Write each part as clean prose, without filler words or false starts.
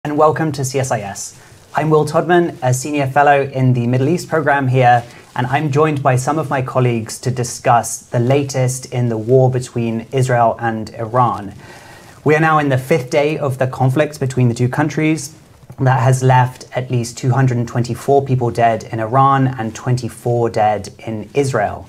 and welcome to CSIS. I'm Will Todman, a senior fellow in the Middle East program here, and I'm joined by some of my colleagues to discuss the latest in the war between Israel and Iran. We are now in the 5th day of the conflict between the two countries. That has left at least 224 people dead in Iran and 24 dead in Israel.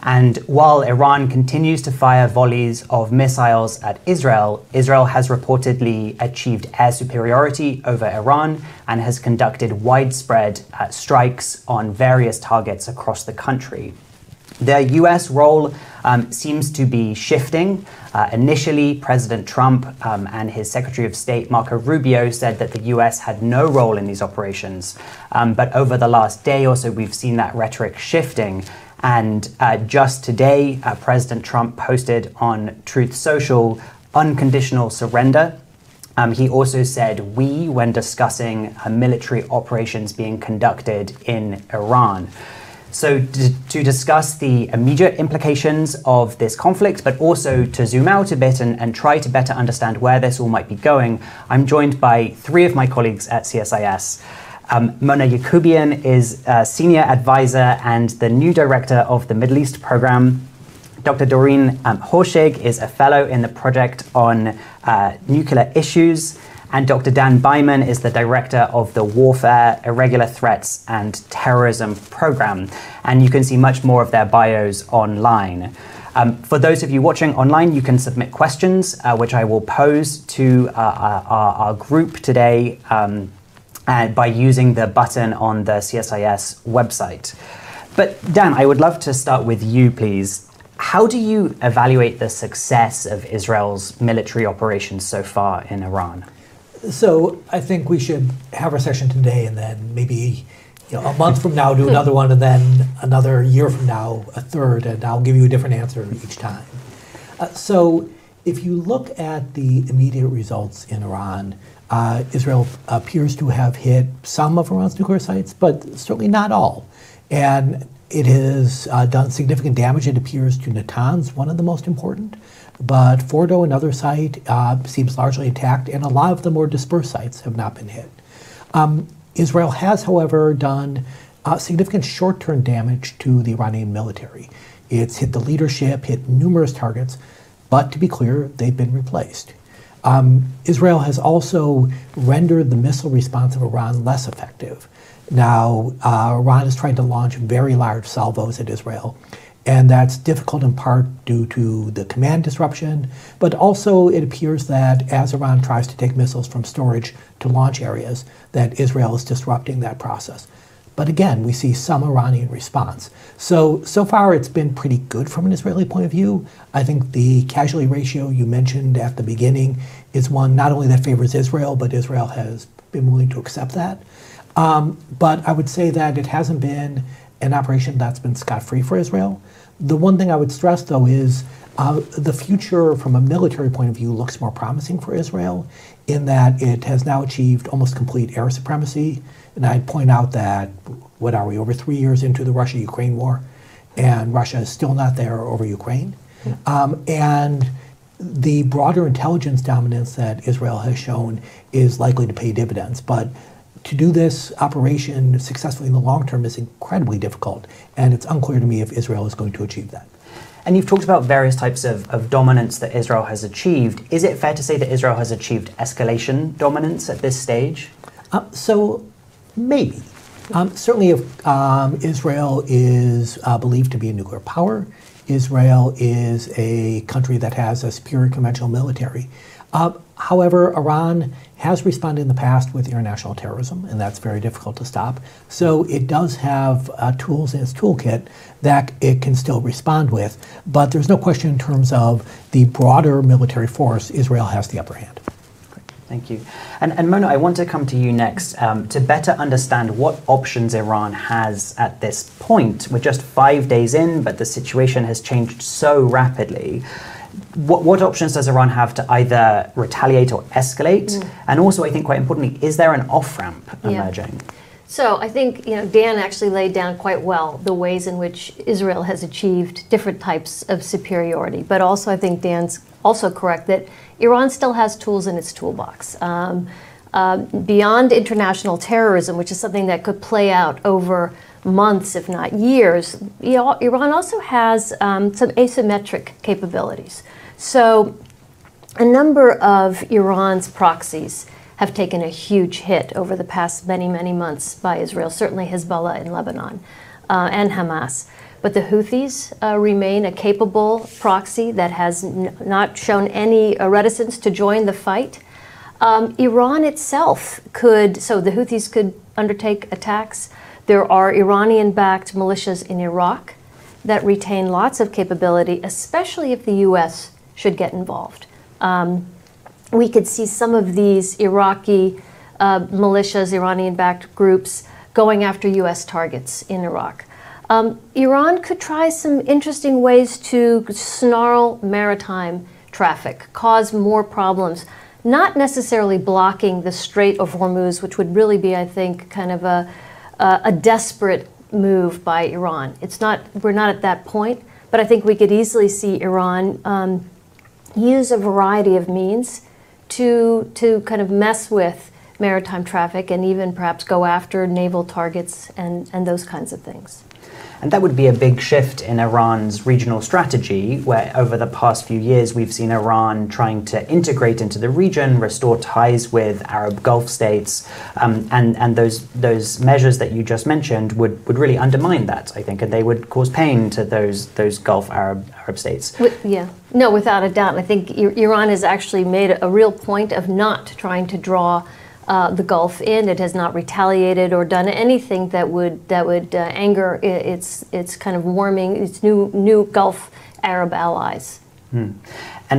And while Iran continues to fire volleys of missiles at Israel, Israel has reportedly achieved air superiority over Iran and has conducted widespread strikes on various targets across the country. The US role seems to be shifting. Initially, President Trump and his Secretary of State, Marco Rubio, said that the US had no role in these operations. But over the last day or so, we've seen that rhetoric shifting. And just today, President Trump posted on Truth Social, unconditional surrender. He also said "we" when discussing military operations being conducted in Iran. So to discuss the immediate implications of this conflict, but also to zoom out a bit and try to better understand where this all might be going, I'm joined by three of my colleagues at CSIS. Mona Yacoubian is a senior advisor and the new director of the Middle East program. Dr. Doreen Horshig is a fellow in the project on nuclear issues. And Dr. Dan Byman is the director of the Warfare, Irregular Threats and Terrorism program. And you can see much more of their bios online. For those of you watching online, you can submit questions, which I will pose to our group today by using the button on the CSIS website. But Dan, I would love to start with you, please. How do you evaluate the success of Israel's military operations so far in Iran? So I think we should have our session today and then maybe a month from now do another one, and then another year from now a third, and I'll give you a different answer each time. So if you look at the immediate results in Iran, Israel appears to have hit some of Iran's nuclear sites, but certainly not all. And it has done significant damage, it appears, to Natanz, one of the most important. But Fordo, another site, seems largely intact, and a lot of the more dispersed sites have not been hit. Israel has, however, done significant short-term damage to the Iranian military. It's hit the leadership, hit numerous targets, but to be clear, they've been replaced. Israel has also rendered the missile response of Iran less effective. Now, Iran is trying to launch very large salvos at Israel, and that's difficult in part due to the command disruption, but also it appears that as Iran tries to take missiles from storage to launch areas, that Israel is disrupting that process. But again, we see some Iranian response. So far it's been pretty good from an Israeli point of view. I think the casualty ratio you mentioned at the beginning is one not only that favors Israel, but Israel has been willing to accept that. But I would say that it hasn't been an operation that's been scot-free for Israel. The one thing I would stress, though, is the future from a military point of view looks more promising for Israel in that it has now achieved almost complete air supremacy. And I'd point out that, what are we, over 3 years into the Russia-Ukraine war, and Russia is still not there over Ukraine. And the broader intelligence dominance that Israel has shown is likely to pay dividends. But to do this operation successfully in the long term is incredibly difficult, and it's unclear to me if Israel is going to achieve that. And you've talked about various types of dominance that Israel has achieved. Is it fair to say that Israel has achieved escalation dominance at this stage? So maybe. Certainly if Israel is believed to be a nuclear power, Israel is a country that has a superior conventional military. However, Iran has responded in the past with international terrorism, and that's very difficult to stop. So it does have tools in its toolkit that it can still respond with, but there's no question in terms of the broader military force, Israel has the upper hand. Thank you. And Mona, I want to come to you next to better understand what options Iran has at this point. We're just 5 days in, but the situation has changed so rapidly. What options does Iran have to either retaliate or escalate? And also, I think quite importantly, is there an off-ramp emerging? So I think Dan actually laid down quite well the ways in which Israel has achieved different types of superiority. But also I think Dan's also correct that Iran still has tools in its toolbox. beyond international terrorism, which is something that could play out over months, if not years, Iran also has some asymmetric capabilities. So a number of Iran's proxies have taken a huge hit over the past many, many months by Israel, certainly Hezbollah in Lebanon and Hamas. But the Houthis remain a capable proxy that has not shown any reticence to join the fight. Iran itself so the Houthis could undertake attacks. There are Iranian-backed militias in Iraq that retain lots of capability, especially if the U.S. should get involved. We could see some of these Iraqi militias, Iranian-backed groups, going after U.S. targets in Iraq. Iran could try some interesting ways to snarl maritime traffic, cause more problems, not necessarily blocking the Strait of Hormuz, which would really be, I think, kind of a desperate move by Iran. We're not at that point, but I think we could easily see Iran use a variety of means to kind of mess with maritime traffic and even perhaps go after naval targets and those kinds of things. And that would be a big shift in Iran's regional strategy, where over the past few years we've seen Iran trying to integrate into the region, restore ties with Arab Gulf states, and those measures that you just mentioned would really undermine that, I think, and they would cause pain to those Gulf Arab states. Yeah, no, without a doubt. I think Iran has actually made a real point of not trying to draw the Gulf in. It has not retaliated or done anything that would anger its kind of warming, its new Gulf Arab allies. And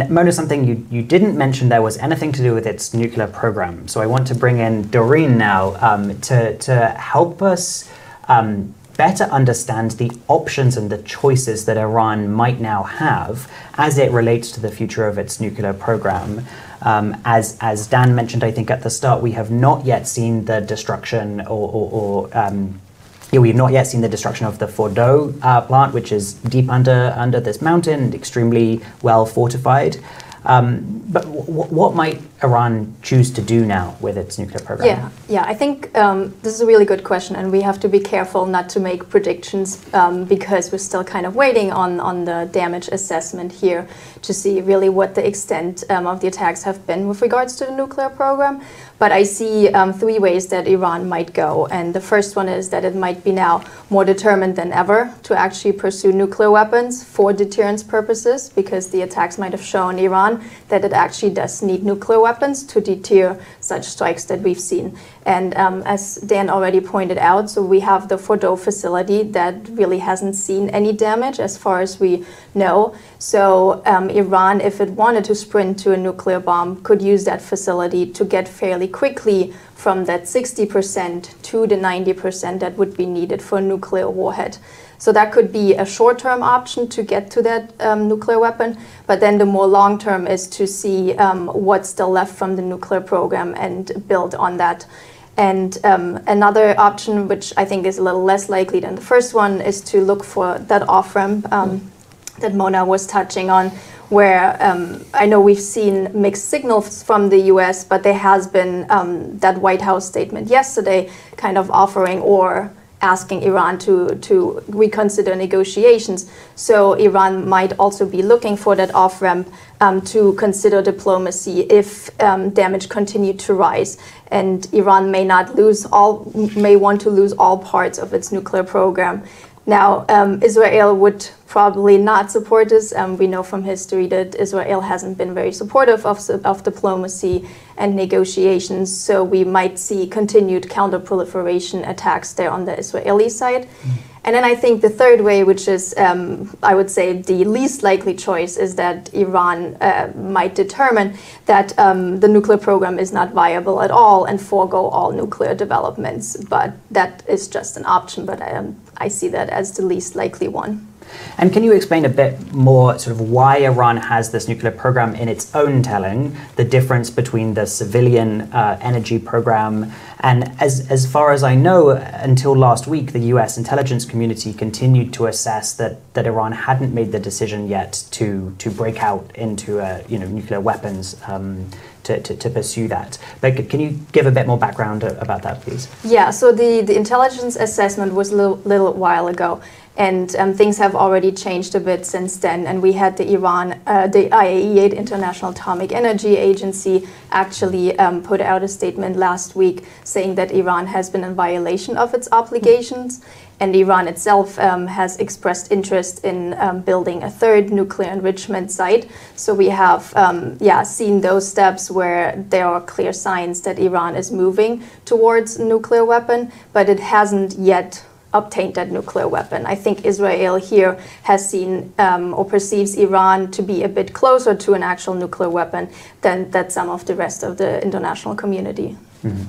Mona, something you didn't mention there was anything to do with its nuclear program. So I want to bring in Doreen now to help us better understand the options and the choices that Iran might now have as it relates to the future of its nuclear program. As Dan mentioned, I think at the start, we have not yet seen the destruction we've not yet seen the destruction of the Fordow plant, which is deep under this mountain, extremely well fortified. But what might Iran choose to do now with its nuclear program? Yeah, I think this is a really good question, and we have to be careful not to make predictions because we're still kind of waiting on the damage assessment here to see really what the extent of the attacks have been with regards to the nuclear program. But I see three ways that Iran might go. And the first one is that it might be now more determined than ever to actually pursue nuclear weapons for deterrence purposes, because the attacks might have shown Iran that it actually does need nuclear weapons to deter such strikes that we've seen. And as Dan already pointed out, so we have the Fordow facility that really hasn't seen any damage as far as we know. So Iran, if it wanted to sprint to a nuclear bomb, could use that facility to get fairly quickly from that 60% to the 90% that would be needed for a nuclear warhead. So that could be a short-term option to get to that nuclear weapon, but then the more long-term is to see what's still left from the nuclear program and build on that. And another option, which I think is a little less likely than the first one, is to look for that off-ramp that Mona was touching on, where I know we've seen mixed signals from the US, but there has been that White House statement yesterday kind of offering or asking Iran to reconsider negotiations. So Iran might also be looking for that off-ramp to consider diplomacy if damage continued to rise. And Iran may want to lose all parts of its nuclear program. Now, Israel would probably not support this. We know from history that Israel hasn't been very supportive of diplomacy and negotiations, so we might see continued counter-proliferation attacks there on the Israeli side. And then I think the third way, which is, I would say, the least likely choice, is that Iran might determine that the nuclear program is not viable at all and forego all nuclear developments. But that is just an option, but I see that as the least likely one. And can you explain a bit more sort of why Iran has this nuclear program in its own telling, the difference between the civilian energy program? And as far as I know, until last week, the US intelligence community continued to assess that Iran hadn't made the decision yet to break out into nuclear weapons to pursue that. But can you give a bit more background about that, please? Yeah, so the intelligence assessment was a little while ago, and things have already changed a bit since then. And we had the IAEA, the International Atomic Energy Agency, actually put out a statement last week saying that Iran has been in violation of its obligations. And Iran itself has expressed interest in building a third nuclear enrichment site. So we have seen those steps where there are clear signs that Iran is moving towards a nuclear weapon, but it hasn't yet obtained that nuclear weapon. I think Israel here has seen or perceives Iran to be a bit closer to an actual nuclear weapon than that some of the rest of the international community. Mm-hmm.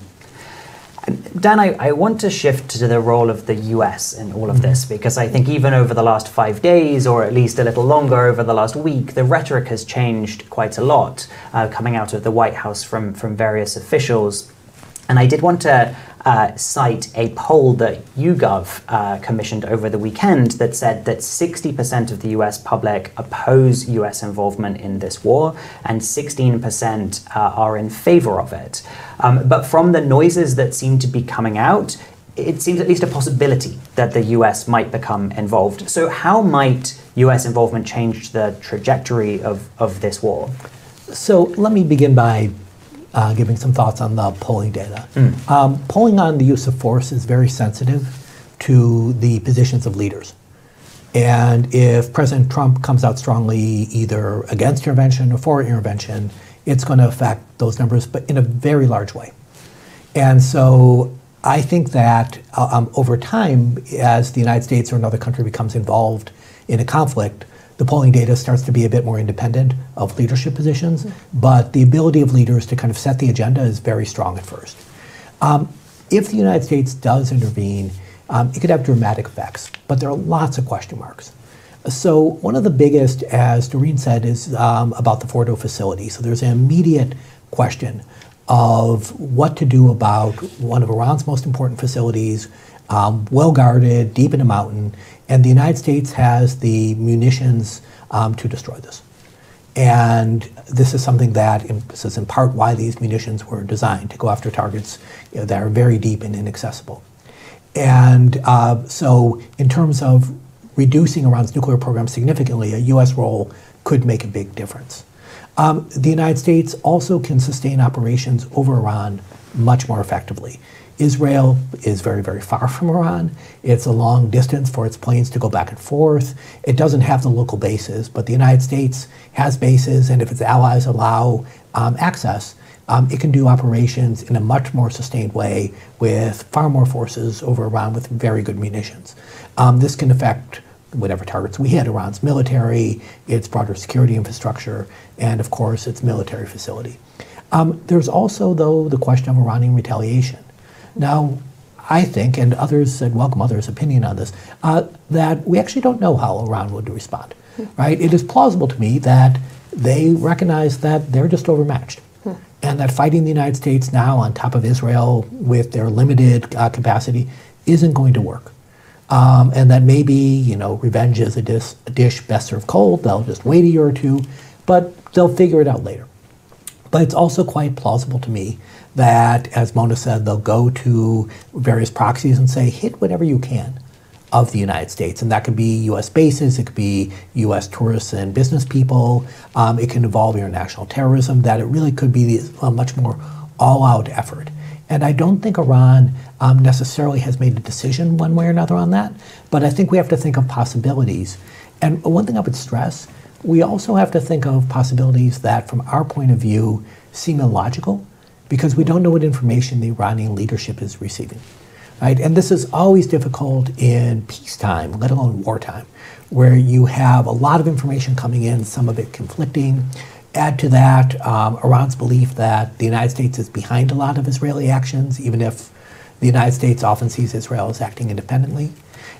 Dan, I want to shift to the role of the US in all of this, because I think even over the last 5 days, or at least a little longer over the last week, the rhetoric has changed quite a lot coming out of the White House from various officials. And I did want to cite a poll that YouGov commissioned over the weekend that said that 60% of the US public oppose US involvement in this war, and 16% are in favor of it. But from the noises that seem to be coming out, it seems at least a possibility that the US might become involved. So how might US involvement change the trajectory of this war? So let me begin by giving some thoughts on the polling data. Polling on the use of force is very sensitive to the positions of leaders. And if President Trump comes out strongly either against intervention or for intervention, it's going to affect those numbers, but in a very large way. And so I think that over time, as the United States or another country becomes involved in a conflict, the polling data starts to be a bit more independent of leadership positions, but the ability of leaders to kind of set the agenda is very strong at first. If the United States does intervene, it could have dramatic effects, but there are lots of question marks. So one of the biggest, as Doreen said, is about the Fordo facility. So there's an immediate question of what to do about one of Iran's most important facilities, well guarded, deep in a mountain, and the United States has the munitions to destroy this. And this is something that this is in part why these munitions were designed, to go after targets that are very deep and inaccessible. And so in terms of reducing Iran's nuclear program significantly, a US role could make a big difference. The United States also can sustain operations over Iran much more effectively. Israel is very, very far from Iran. It's a long distance for its planes to go back and forth. It doesn't have the local bases, but the United States has bases, and if its allies allow access, it can do operations in a much more sustained way with far more forces over Iran with very good munitions. This can affect whatever targets we hit, Iran's military, its broader security infrastructure, and of course its military facility. There's also, though, the question of Iranian retaliation. Now, I think, and others, and welcome others' opinion on this, that we actually don't know how Iran would respond, right? It is plausible to me that they recognize that they're just overmatched, and that fighting the United States now on top of Israel with their limited capacity isn't going to work. And that maybe, revenge is a dish best served cold. They'll just wait a year or two, but they'll figure it out later. But it's also quite plausible to me that, as Mona said, they'll go to various proxies and say, hit whatever you can of the United States. And that could be US bases, it could be US tourists and business people, it can involve international terrorism, that it really could be a much more all-out effort. And I don't think Iran necessarily has made a decision one way or another on that, but I think we have to think of possibilities. And one thing I would stress, we also have to think of possibilities that, from our point of view, seem illogical, because we don't know what information the Iranian leadership is receiving, right? And this is always difficult in peacetime, let alone wartime, where you have a lot of information coming in, some of it conflicting. Add to that Iran's belief that the United States is behind a lot of Israeli actions, even if the United States often sees Israel as acting independently.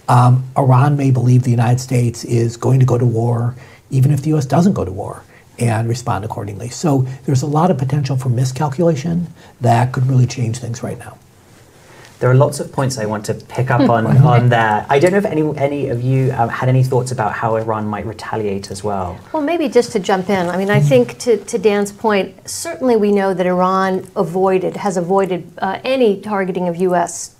Iran may believe the United States is going to go to war, even if the US doesn't go to war, and respond accordingly. So there's a lot of potential for miscalculation that could really change things right now. There are lots of points I want to pick up on there. I don't know if any of you had any thoughts about how Iran might retaliate as well. Well, maybe just to jump in. I mean, I think to Dan's point, certainly we know that Iran has avoided any targeting of U.S.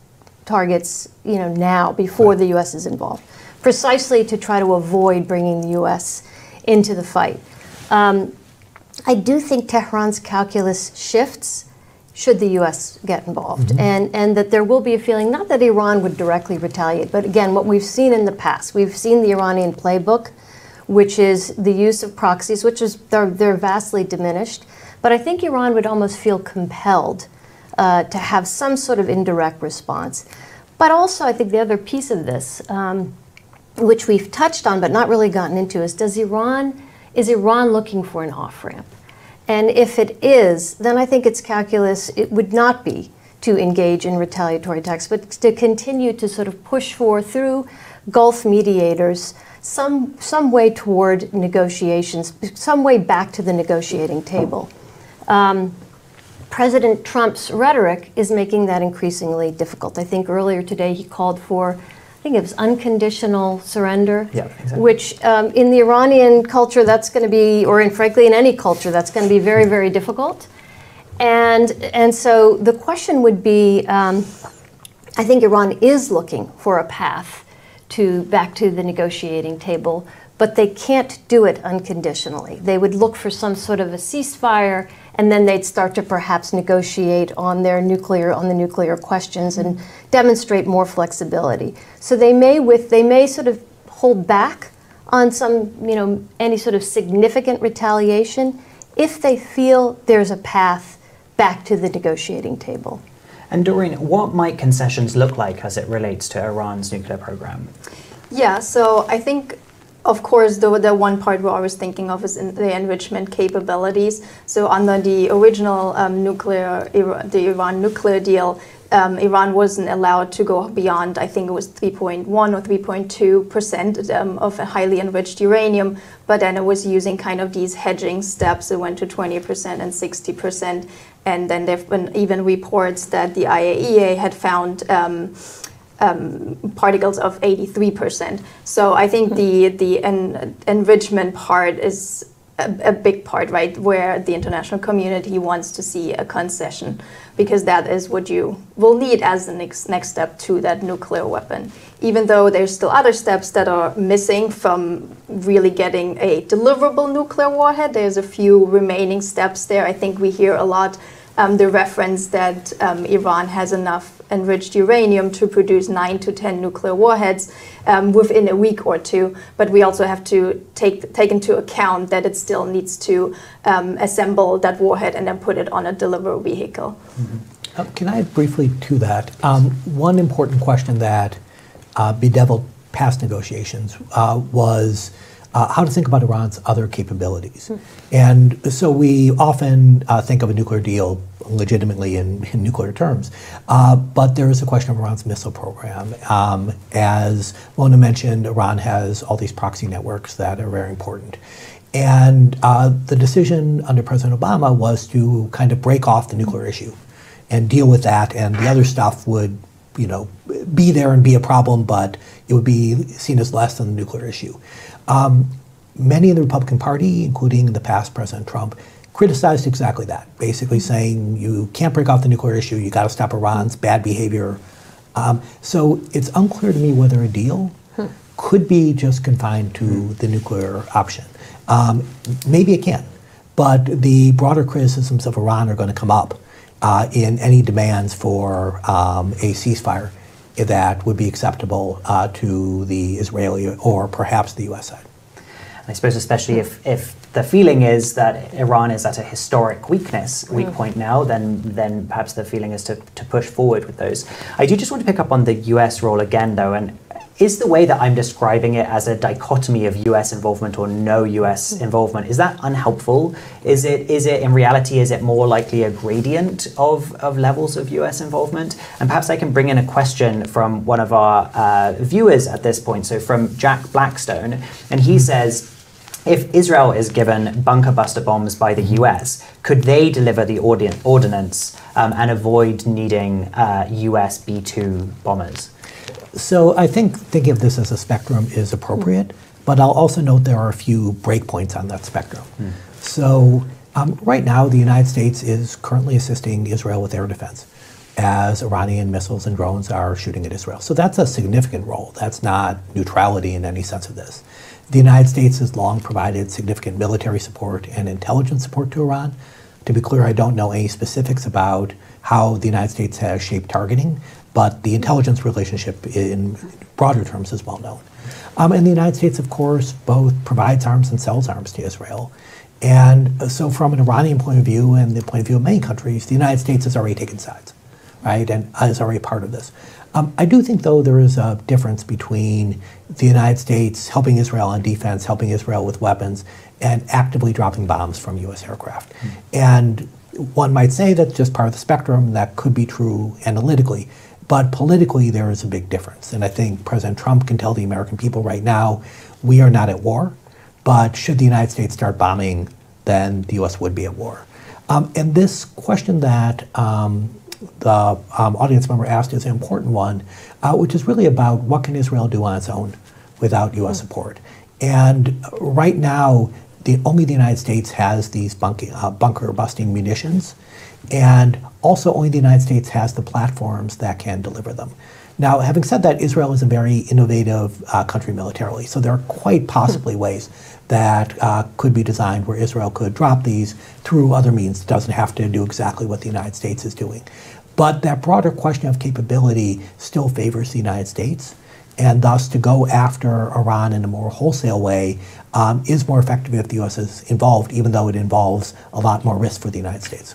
targets, now before the U.S. is involved, precisely to try to avoid bringing the U.S. into the fight. I do think Tehran's calculus shifts should the U.S. get involved, and that there will be a feeling, not that Iran would directly retaliate, but again, what we've seen in the past, we've seen the Iranian playbook, which is the use of proxies, which is they're vastly diminished, but I think Iran would almost feel compelled to have some sort of indirect response. But also, I think the other piece of this, which we've touched on but not really gotten into, is is Iran looking for an off-ramp? And if it is, then I think its calculus, it would not be to engage in retaliatory attacks, but to continue to sort of push through Gulf mediators, some way toward negotiations, some way back to the negotiating table. President Trump's rhetoric is making that increasingly difficult. I think earlier today he called for, I think it was unconditional surrender, which in the Iranian culture that's going to be, or frankly in any culture, that's going to be very, very difficult. And so the question would be, I think Iran is looking for a path back to the negotiating table, but they can't do it unconditionally. They would look for some sort of a ceasefire, and then they'd start to perhaps negotiate on the nuclear questions and demonstrate more flexibility. So they may sort of hold back on any sort of significant retaliation if they feel there's a path back to the negotiating table. And Doreen, what might concessions look like as it relates to Iran's nuclear program? Yeah, so I think, of course, the one part we're always thinking of is the enrichment capabilities. So under the original the Iran nuclear deal, Iran wasn't allowed to go beyond, I think it was 3.1 or 3.2% of highly enriched uranium, but then it was using kind of these hedging steps. It went to 20% and 60%, and then there have been even reports that the IAEA had found particles of 83%. So I think the enrichment part is a big part, right, where the international community wants to see a concession, because that is what you will need as the next step to that nuclear weapon. Even though there's still other steps that are missing from really getting a deliverable nuclear warhead, there's a few remaining steps there. I think we hear a lot the reference that Iran has enough enriched uranium to produce 9 to 10 nuclear warheads within a week or two, but we also have to take into account that it still needs to assemble that warhead and then put it on a deliverable vehicle. Can I add briefly to that? One important question that bedeviled past negotiations was how to think about Iran's other capabilities. And so we often think of a nuclear deal legitimately in nuclear terms, but there is a question of Iran's missile program. As Mona mentioned, Iran has all these proxy networks that are very important. And the decision under President Obama was to kind of break off the nuclear issue and deal with that, and the other stuff would be there and be a problem, but it would be seen as less than the nuclear issue. Many in the Republican Party, including in the past President Trump, criticized exactly that, basically saying you can't break off the nuclear issue, you got to stop Iran's bad behavior. So it's unclear to me whether a deal could be just confined to the nuclear option. Maybe it can, but the broader criticisms of Iran are going to come up in any demands for a ceasefire that would be acceptable to the Israeli or perhaps the U.S. side. I suppose especially if the feeling is that Iran is at a historic weak point now, then perhaps the feeling is to push forward with those. I do just want to pick up on the US role again, though, and is the way that I'm describing it as a dichotomy of US involvement or no US involvement, is that unhelpful? Is it in reality, is it more likely a gradient of levels of US involvement? And perhaps I can bring in a question from one of our viewers at this point, so from Jack Blackstone, and he says, if Israel is given bunker buster bombs by the US, could they deliver the ordnance and avoid needing US B-2 bombers? So I think thinking of this as a spectrum is appropriate, but I'll also note there are a few breakpoints on that spectrum. So right now, the United States is currently assisting Israel with air defense as Iranian missiles and drones are shooting at Israel. So that's a significant role. That's not neutrality in any sense of this. The United States has long provided significant military support and intelligence support to Iran. To be clear, I don't know any specifics about how the United States has shaped targeting, but the intelligence relationship in broader terms is well known. And the United States, of course, both provides arms and sells arms to Israel. And so from an Iranian point of view and the point of view of many countries, the United States has already taken sides, right, and is already part of this. I do think, though, there is a difference between the United States helping Israel on defense, helping Israel with weapons, and actively dropping bombs from U.S. aircraft. And one might say that's just part of the spectrum. That could be true analytically. But politically, there is a big difference. And I think President Trump can tell the American people right now, we are not at war. But should the United States start bombing, then the U.S. would be at war. And this question that the audience member asked is an important one, which is really about what can Israel do on its own without U.S. support. And right now, only the United States has these bunker busting munitions, and also only the United States has the platforms that can deliver them. Now, having said that, Israel is a very innovative country militarily, so there are quite possibly ways that could be designed where Israel could drop these through other means. It doesn't have to do exactly what the United States is doing. But that broader question of capability still favors the United States, and thus to go after Iran in a more wholesale way is more effective if the U.S. is involved, even though it involves a lot more risk for the United States.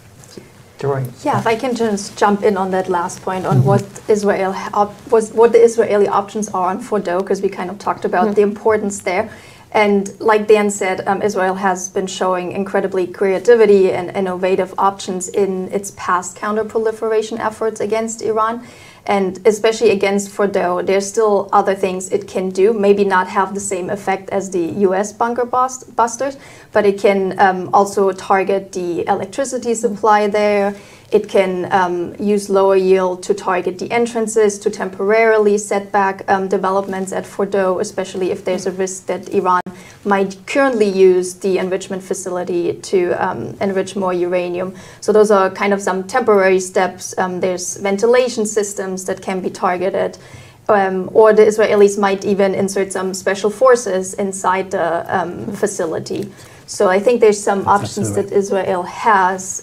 Yeah, if I can just jump in on that last point on what the Israeli options are on Fordo, because we kind of talked about the importance there. And like Dan said, Israel has been showing incredibly creativity and innovative options in its past counter-proliferation efforts against Iran. And especially against Fordo, there's still other things it can do, maybe not have the same effect as the US bunker busters, but it can also target the electricity supply there. It can use lower yield to target the entrances, to temporarily set back developments at Fordo, especially if there's a risk that Iran might currently use the enrichment facility to enrich more uranium. So those are kind of some temporary steps. There's ventilation systems that can be targeted. Or the Israelis might even insert some special forces inside the facility. So I think there's some options that Israel has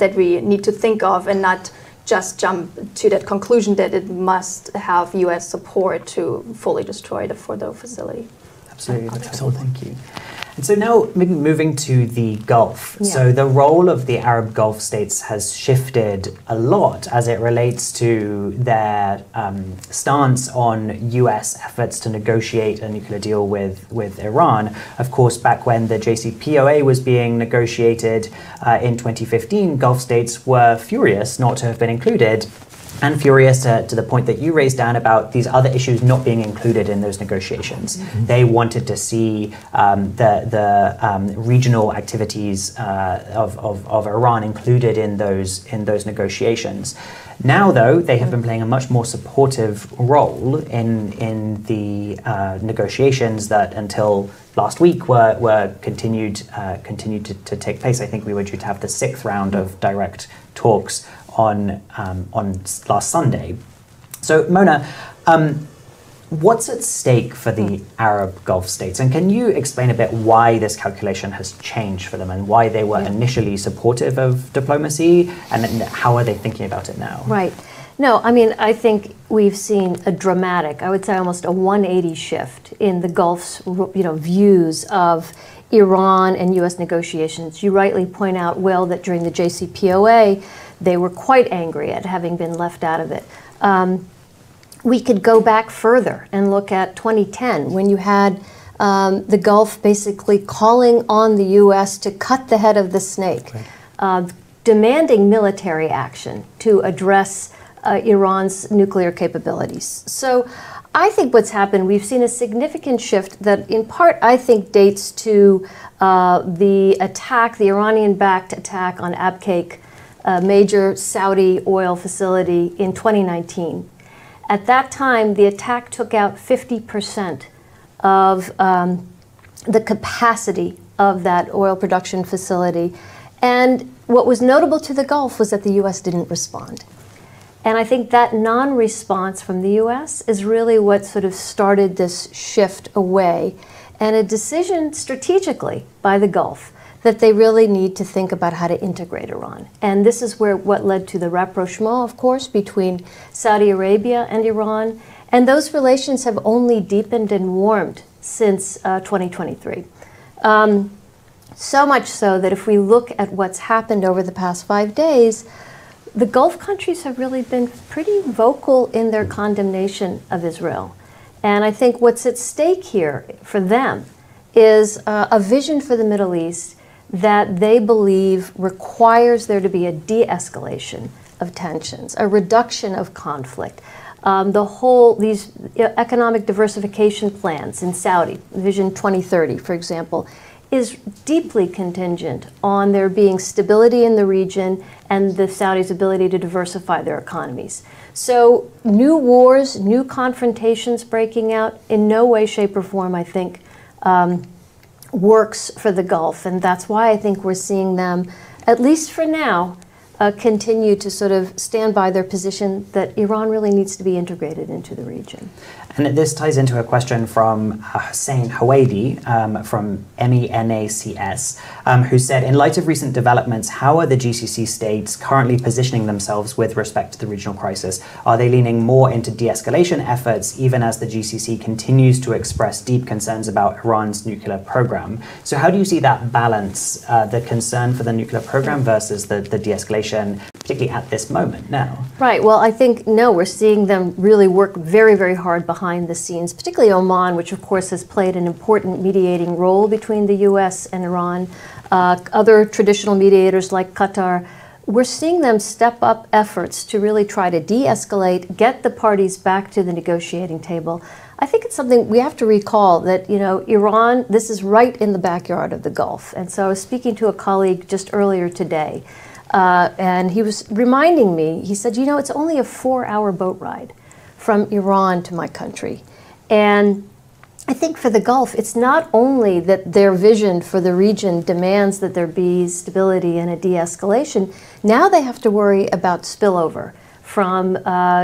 that we need to think of and not just jump to that conclusion that it must have U.S. support to fully destroy the Fordo facility. Absolutely, that's helpful, thank you. And so now maybe moving to the Gulf. Yeah. So the role of the Arab Gulf states has shifted a lot as it relates to their stance on US efforts to negotiate a nuclear deal with Iran. Of course, back when the JCPOA was being negotiated in 2015, Gulf states were furious not to have been included. And furious to the point that you raised, Dan, about these other issues not being included in those negotiations. They wanted to see the regional activities of Iran included in those negotiations. Now, though, they have been playing a much more supportive role in the negotiations that until last week were continued to take place. I think we were due to have the 6th round of direct talks on last Sunday. So, Mona, what's at stake for the Arab Gulf states? And can you explain a bit why this calculation has changed for them and why they were initially supportive of diplomacy and how are they thinking about it now? Right. No, I mean, I think we've seen a dramatic, I would say almost a 180 shift in the Gulf's views of Iran and U.S. negotiations. You rightly point out, Will, that during the JCPOA, they were quite angry at having been left out of it. We could go back further and look at 2010 when you had the Gulf basically calling on the U.S. to cut the head of the snake, demanding military action to address Iran's nuclear capabilities. So I think what's happened, we've seen a significant shift that in part I think dates to the attack, the Iranian-backed attack on Abqaiq, a major Saudi oil facility in 2019. At that time, the attack took out 50% of the capacity of that oil production facility. And what was notable to the Gulf was that the U.S. didn't respond. And I think that non-response from the U.S. is really what sort of started this shift away, and a decision strategically by the Gulf that they really need to think about how to integrate Iran. And this is what led to the rapprochement, of course, between Saudi Arabia and Iran. And those relations have only deepened and warmed since 2023. So much so that if we look at what's happened over the past 5 days, the Gulf countries have really been pretty vocal in their condemnation of Israel. And I think what's at stake here for them is a vision for the Middle East that they believe requires there to be a de-escalation of tensions, a reduction of conflict. These economic diversification plans in Saudi, Vision 2030, for example, is deeply contingent on there being stability in the region and the Saudis' ability to diversify their economies. So new wars, new confrontations breaking out, in no way, shape, or form, I think, works for the Gulf. And that's why I think we're seeing them, at least for now, continue to sort of stand by their position that Iran really needs to be integrated into the region. And this ties into a question from Hussein Hawaidi from MENACS, who said, in light of recent developments, how are the GCC states currently positioning themselves with respect to the regional crisis? Are they leaning more into de-escalation efforts, even as the GCC continues to express deep concerns about Iran's nuclear program? So how do you see that balance, the concern for the nuclear program versus the de-escalation, particularly at this moment now? Right. Well, I think, no, we're seeing them really work very, very hard behind the scenes, particularly Oman, which of course has played an important mediating role between the U.S. and Iran. Other traditional mediators like Qatar, we're seeing them step up efforts to really try to de-escalate, get the parties back to the negotiating table. I think it's something we have to recall that, you know, Iran, this is right in the backyard of the Gulf. And so I was speaking to a colleague just earlier today, and he was reminding me, he said, you know, it's only a 4-hour boat ride from Iran to my country. And I think for the Gulf, it's not only that their vision for the region demands that there be stability and a de-escalation, now they have to worry about spillover from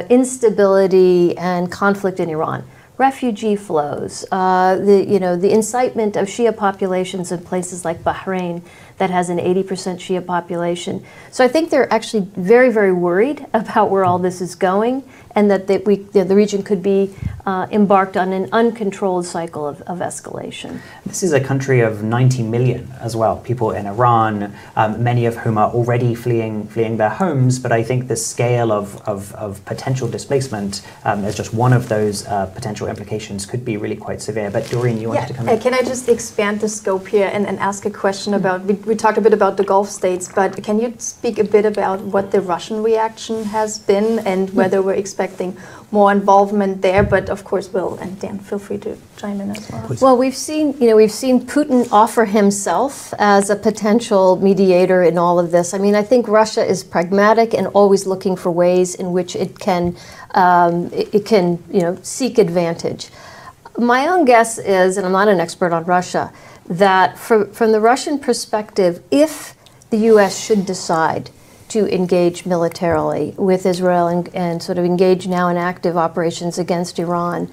instability and conflict in Iran, refugee flows, the incitement of Shia populations in places like Bahrain that has an 80% Shia population. So I think they're actually very, very worried about where all this is going, and that the region could be embarked on an uncontrolled cycle of escalation. This is a country of 90 million as well, people in Iran, many of whom are already fleeing their homes, but I think the scale of potential displacement as just one of those potential implications could be really quite severe. But Doreen, you wanted to come in? Can I just expand the scope here and ask a question about, we talked a bit about the Gulf states, but can you speak a bit about what the Russian reaction has been and whether we're expecting more involvement there? But of course, Will and Dan, feel free to chime in as well. Please. Well, we've seen Putin offer himself as a potential mediator in all of this. I mean, I think Russia is pragmatic and always looking for ways in which it can seek advantage. My own guess is, and I'm not an expert on Russia, that from the Russian perspective, if the U.S. should decide to engage militarily with Israel and sort of engage now in active operations against Iran,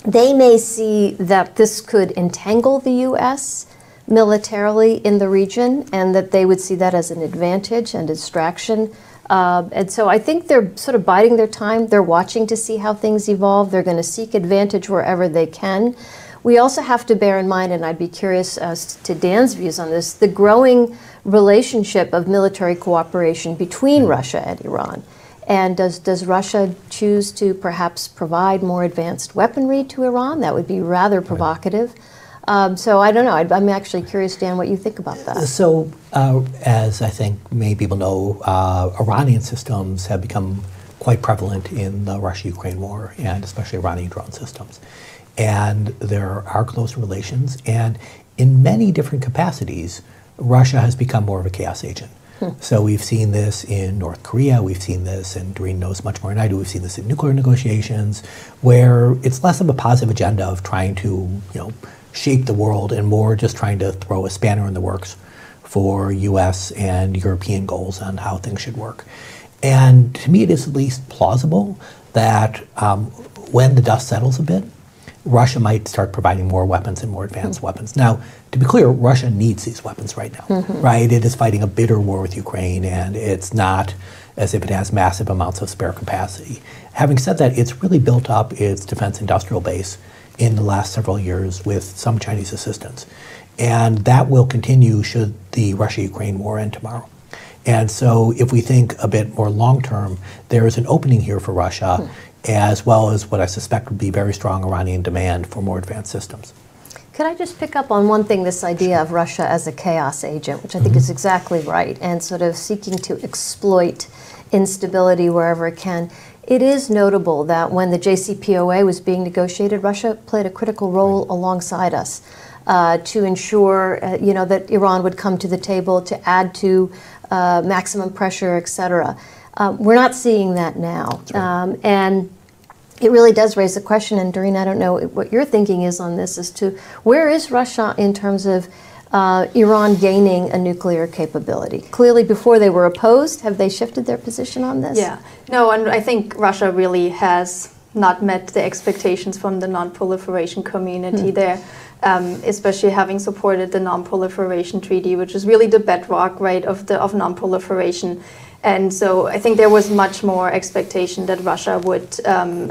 they may see that this could entangle the U.S. militarily in the region, and that they would see that as an advantage and distraction. And so I think they're sort of biding their time. They're watching to see how things evolve. They're going to seek advantage wherever they can. We also have to bear in mind, and I'd be curious as to Dan's views on this, the growing relationship of military cooperation between Russia and Iran. And does Russia choose to perhaps provide more advanced weaponry to Iran? That would be rather provocative. So I don't know. I'm actually curious, Dan, what you think about that. So, as I think many people know, Iranian systems have become quite prevalent in the Russia-Ukraine war, and especially Iranian drone systems. And there are close relations, and in many different capacities, Russia has become more of a chaos agent. So we've seen this in North Korea, we've seen this, and Doreen knows much more than I do, we've seen this in nuclear negotiations, where it's less of a positive agenda of trying to, shape the world and more just trying to throw a spanner in the works for US and European goals on how things should work. And to me, it is at least plausible that when the dust settles a bit, Russia might start providing more weapons and more advanced weapons. Now, to be clear, Russia needs these weapons right now, right? It is fighting a bitter war with Ukraine, and it's not as if it has massive amounts of spare capacity. Having said that, it's really built up its defense industrial base in the last several years with some Chinese assistance. And that will continue should the Russia-Ukraine war end tomorrow. And so if we think a bit more long-term, there is an opening here for Russia, as well as what I suspect would be very strong Iranian demand for more advanced systems. Could I just pick up on one thing, this idea of Russia as a chaos agent, which I think is exactly right, and sort of seeking to exploit instability wherever it can. It is notable that when the JCPOA was being negotiated, Russia played a critical role alongside us to ensure that Iran would come to the table to add to maximum pressure, et cetera. We're not seeing that now. Right. And it really does raise the question, and Doreen, I don't know what your thinking is on this, as to where is Russia in terms of Iran gaining a nuclear capability? Clearly, before they were opposed, have they shifted their position on this? Yeah, no, and I think Russia really has not met the expectations from the non-proliferation community there, especially having supported the non-proliferation treaty, which is really the bedrock, right, of non-proliferation. And so I think there was much more expectation that Russia would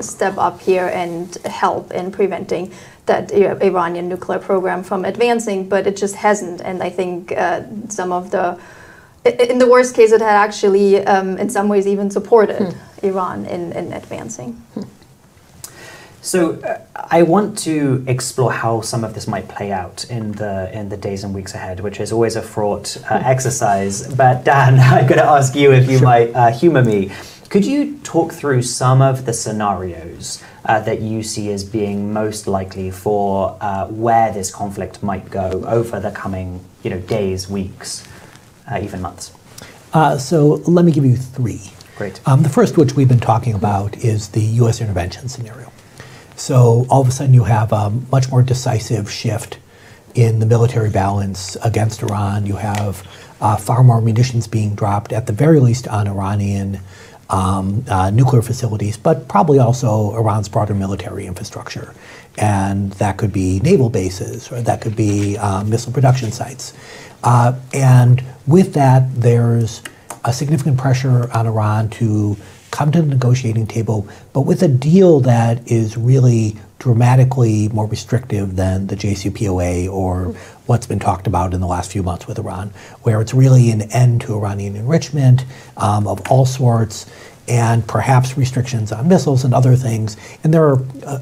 step up here and help in preventing that Iranian nuclear program from advancing, but it just hasn't. And I think some of in the worst case, it had actually, in some ways, even supported Iran in advancing. So I want to explore how some of this might play out in the days and weeks ahead, which is always a fraught exercise. But Dan, I'm going to ask you if you might humor me. Could you talk through some of the scenarios that you see as being most likely for where this conflict might go over the coming days, weeks, even months? So let me give you three. Great. The first, which we've been talking about, is the U.S. intervention scenario. So all of a sudden you have a much more decisive shift in the military balance against Iran. You have far more munitions being dropped, at the very least on Iranian nuclear facilities, but probably also Iran's broader military infrastructure. And that could be naval bases, or that could be missile production sites. And with that, there's a significant pressure on Iran to come to the negotiating table, but with a deal that is really dramatically more restrictive than the JCPOA or what's been talked about in the last few months with Iran, where it's really an end to Iranian enrichment of all sorts, and perhaps restrictions on missiles and other things. And there are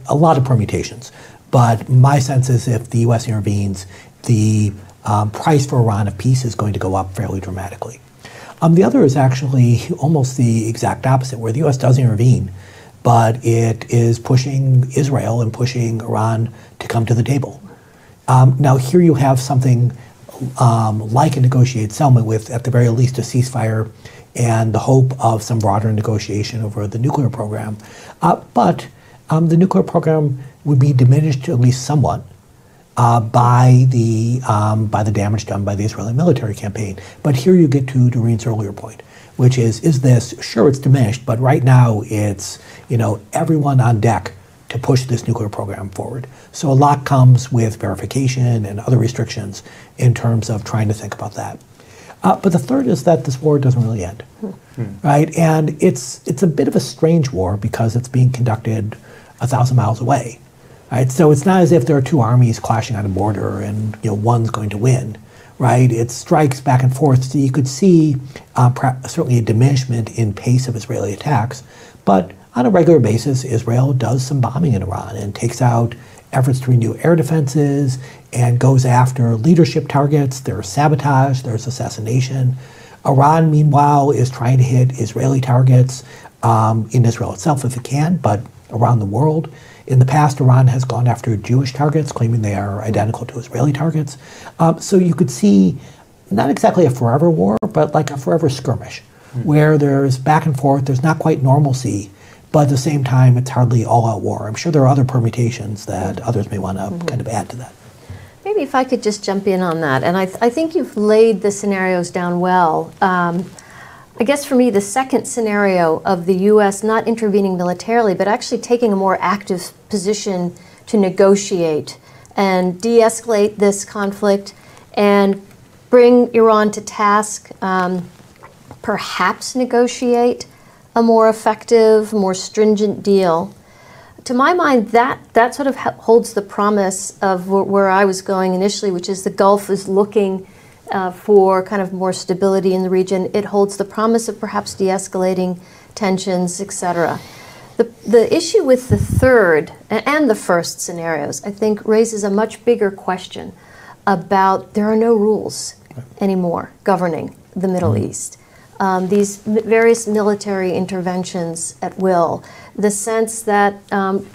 a lot of permutations. But my sense is if the U.S. intervenes, the price for Iran of peace is going to go up fairly dramatically. The other is actually almost the exact opposite, where the U.S. does intervene, but it is pushing Israel and pushing Iran to come to the table. Now here you have something like a negotiated settlement with, at the very least, a ceasefire and the hope of some broader negotiation over the nuclear program. But the nuclear program would be diminished at least somewhat by the damage done by the Israeli military campaign. But here you get to Doreen's earlier point, which is this, sure, it's diminished, but right now it's, everyone on deck to push this nuclear program forward. So a lot comes with verification and other restrictions in terms of trying to think about that. But the third is that this war doesn't really end, right? And it's a bit of a strange war because it's being conducted 1,000 miles away. Right? So it's not as if there are two armies clashing on a border and one's going to win, right? It strikes back and forth. So you could see certainly a diminishment in pace of Israeli attacks, but on a regular basis, Israel does some bombing in Iran and takes out efforts to renew air defenses and goes after leadership targets. There's sabotage, there's assassination. Iran, meanwhile, is trying to hit Israeli targets in Israel itself if it can, but around the world. In the past, Iran has gone after Jewish targets, claiming they are identical to Israeli targets. So you could see not exactly a forever war, but like a forever skirmish, where there's back and forth, there's not quite normalcy, but at the same time, it's hardly all-out war. I'm sure there are other permutations that others may want to kind of add to that. Maybe if I could just jump in on that, and I think you've laid the scenarios down well. I guess for me, the second scenario of the U.S. not intervening militarily, but actually taking a more active position to negotiate and de-escalate this conflict and bring Iran to task, perhaps negotiate a more effective, more stringent deal. To my mind, that sort of holds the promise of where I was going initially, which is the Gulf is looking for kind of more stability in the region. It holds the promise of perhaps de-escalating tensions, etc. The issue with the third and the first scenarios, I think, raises a much bigger question about there are no rules anymore governing the Middle East. These various military interventions at will, the sense that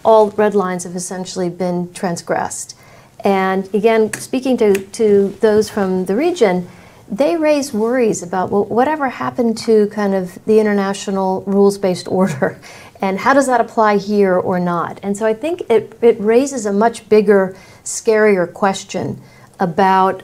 all red lines have essentially been transgressed. And again, speaking to those from the region, they raise worries about, well, whatever happened to kind of the international rules-based order, and how does that apply here or not? And so I think it raises a much bigger, scarier question about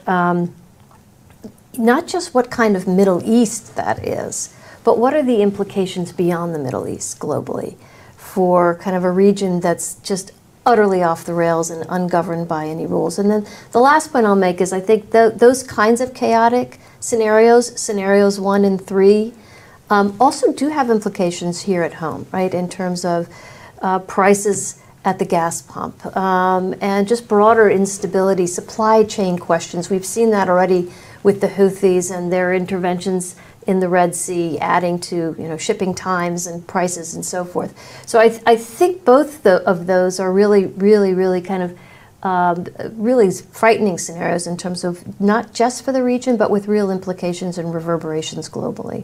not just what kind of Middle East that is, but what are the implications beyond the Middle East globally for kind of a region that's just utterly off the rails and ungoverned by any rules. And then the last point I'll make is I think those kinds of chaotic scenarios, scenarios 1 and 3, also do have implications here at home, right, in terms of prices at the gas pump and just broader instability, supply chain questions. We've seen that already with the Houthis and their interventions in the Red Sea, adding to shipping times and prices and so forth. So I think both of those are really kind of really frightening scenarios in terms of not just for the region, but with real implications and reverberations globally.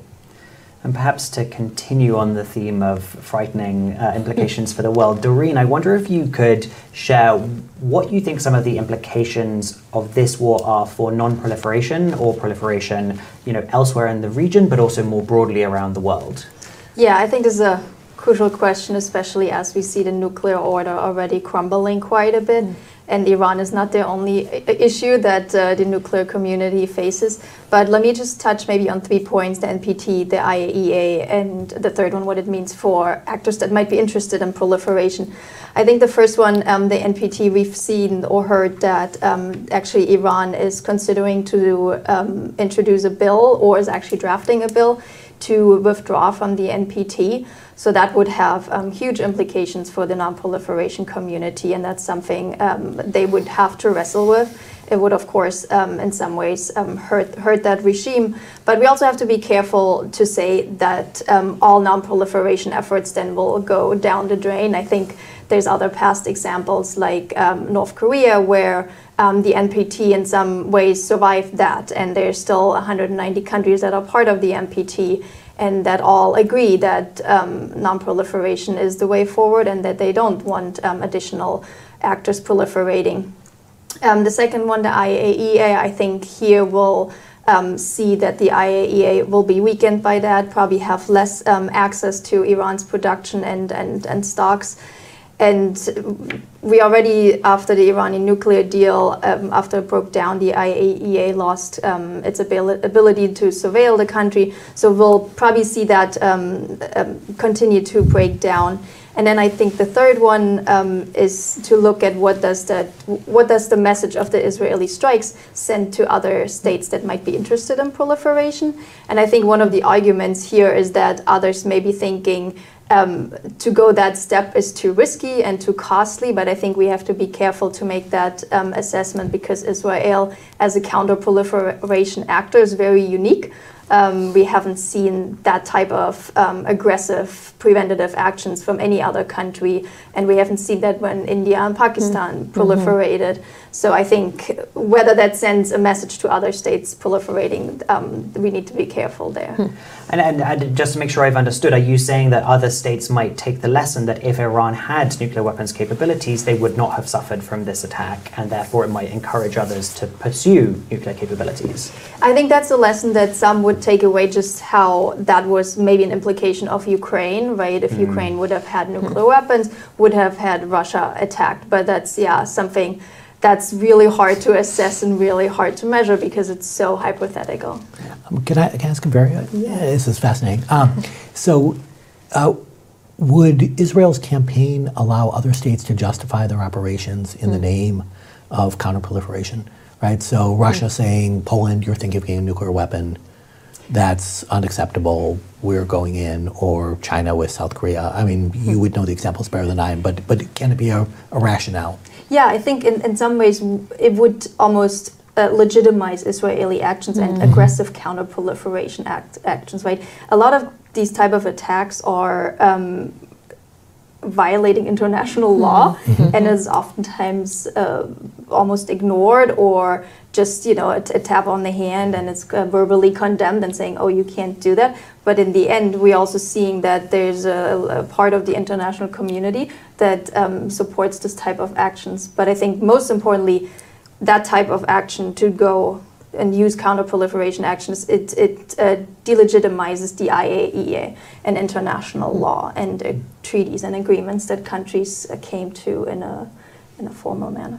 And perhaps to continue on the theme of frightening implications for the world, Doreen, I wonder if you could share what you think some of the implications of this war are for non-proliferation or proliferation, elsewhere in the region, but also more broadly around the world. Yeah, I think this is a crucial question, especially as we see the nuclear order already crumbling quite a bit. And Iran is not the only issue that the nuclear community faces. But let me just touch maybe on 3 points, the NPT, the IAEA, and the third one, what it means for actors that might be interested in proliferation. I think the first one, the NPT, we've seen or heard that actually Iran is considering to introduce a bill or is actually drafting a bill to withdraw from the NPT. So that would have huge implications for the non-proliferation community, and that's something they would have to wrestle with. It would, of course, in some ways hurt that regime. But we also have to be careful to say that all non-proliferation efforts then will go down the drain. I think there's other past examples like North Korea, where the NPT in some ways survived that, and there's still 190 countries that are part of the NPT, and that all agree that non-proliferation is the way forward and that they don't want additional actors proliferating. The second one, the IAEA, I think here we'll see that the IAEA will be weakened by that, probably have less access to Iran's production and stocks. And we already, after the Iranian nuclear deal, after it broke down, the IAEA lost its ability to surveil the country. So we'll probably see that continue to break down. And then I think the third one is to look at what does the message of the Israeli strikes send to other states that might be interested in proliferation. And I think one of the arguments here is that others may be thinking to go that step is too risky and too costly, but I think we have to be careful to make that assessment, because Israel as a counter-proliferation actor is very unique. we haven't seen that type of aggressive preventative actions from any other country, and we haven't seen that when India and Pakistan proliferated. So I think whether that sends a message to other states proliferating, we need to be careful there. And just to make sure I've understood, are you saying that other states might take the lesson that if Iran had nuclear weapons capabilities, they would not have suffered from this attack, and therefore it might encourage others to pursue nuclear capabilities? I think that's a lesson that some would take away, just how that was maybe an implication of Ukraine, right? If Ukraine would have had nuclear weapons, would have had Russia attacked. But that's, something that's really hard to assess and really hard to measure because it's so hypothetical. Can I ask a this is fascinating. Would Israel's campaign allow other states to justify their operations in the name of counterproliferation? Right. So Russia saying, Poland, you're thinking of getting a nuclear weapon. That's unacceptable. We're going in, or China with South Korea. I mean, you would know the examples better than I, but can it be a rationale? Yeah, I think in some ways it would almost legitimize Israeli actions and aggressive counter-proliferation actions, right? A lot of these type of attacks are violating international law and is oftentimes almost ignored, or just a tap on the hand and it's verbally condemned and saying, oh, you can't do that. But in the end, we're also seeing that there's a part of the international community that supports this type of actions. But I think most importantly, that type of action, to go and use counter-proliferation actions, it delegitimizes the IAEA and international law and treaties and agreements that countries came to in a formal manner.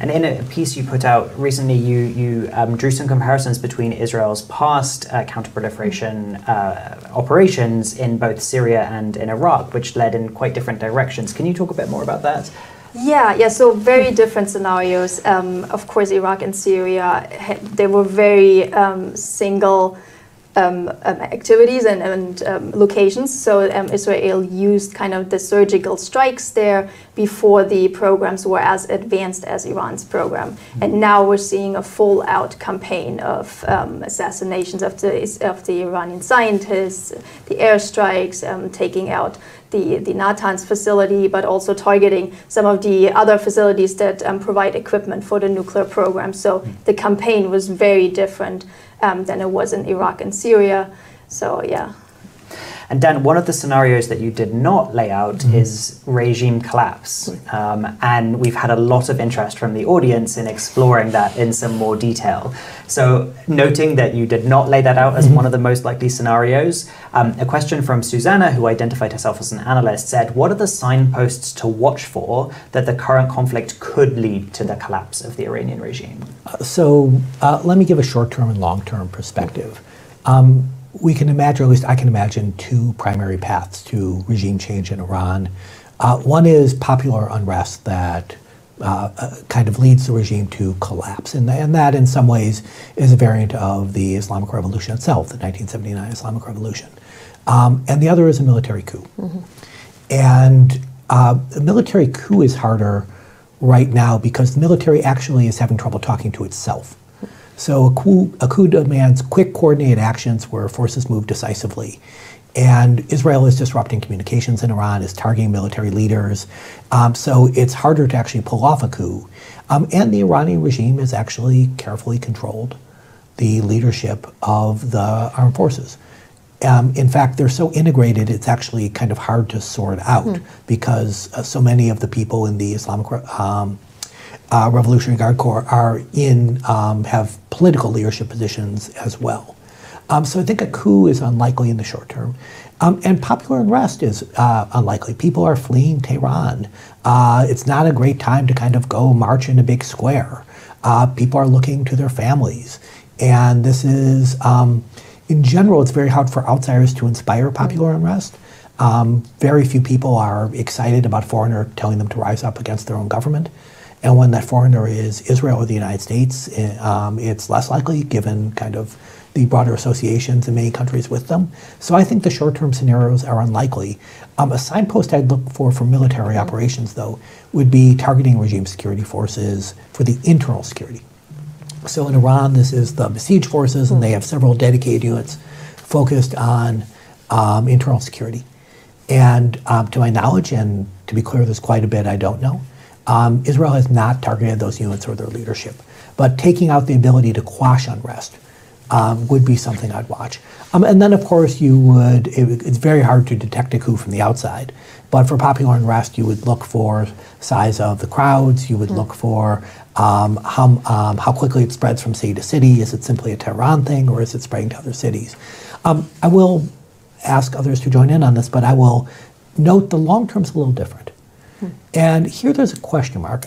And in a piece you put out recently, you drew some comparisons between Israel's past counter-proliferation operations in both Syria and in Iraq, which led in quite different directions. Can you talk a bit more about that? Yeah, so very different scenarios. Of course, Iraq and Syria, they were very single activities and locations. So Israel used kind of the surgical strikes there before the programs were as advanced as Iran's program. And now we're seeing a full-out campaign of assassinations of the Iranian scientists, the airstrikes, taking out the Natanz facility, but also targeting some of the other facilities that provide equipment for the nuclear program. So the campaign was very different than it was in Iraq and Syria. So, yeah. And Dan, one of the scenarios that you did not lay out is regime collapse. And we've had a lot of interest from the audience in exploring that in some more detail. So noting that you did not lay that out as one of the most likely scenarios, a question from Susanna, who identified herself as an analyst, said, what are the signposts to watch for that the current conflict could lead to the collapse of the Iranian regime? Let me give a short-term and long-term perspective. We can imagine, or at least I can imagine, two primary paths to regime change in Iran. One is popular unrest that kind of leads the regime to collapse. And that, in some ways, is a variant of the Islamic Revolution itself, the 1979 Islamic Revolution. And the other is a military coup. And a military coup is harder right now because the military actually is having trouble talking to itself. So a coup demands quick, coordinated actions where forces move decisively. And Israel is disrupting communications in Iran, is targeting military leaders. So it's harder to actually pull off a coup. And the Iranian regime has actually carefully controlled the leadership of the armed forces. In fact, they're so integrated, it's actually kind of hard to sort out because so many of the people in the Islamic Revolutionary Guard Corps have political leadership positions as well. So I think a coup is unlikely in the short term. And popular unrest is unlikely. People are fleeing Tehran. It's not a great time to kind of go march in a big square. People are looking to their families. And this is, in general, it's very hard for outsiders to inspire popular unrest. Very few people are excited about a foreigner telling them to rise up against their own government. And when that foreigner is Israel or the United States, it's less likely given kind of the broader associations in many countries with them. So I think the short-term scenarios are unlikely. A signpost I'd look for military operations, though, would be targeting regime security forces for the internal security. So in Iran, this is the besieged forces, and they have several dedicated units focused on internal security. And to my knowledge, and to be clear, there's quite a bit I don't know, Israel has not targeted those units or their leadership. But taking out the ability to quash unrest would be something I'd watch. And then, of course, it's very hard to detect a coup from the outside. But for popular unrest, you would look for size of the crowds. You would look for how quickly it spreads from city to city. Is it simply a Tehran thing, or is it spreading to other cities? I will ask others to join in on this, but I will note the long term's a little different. And here there's a question mark.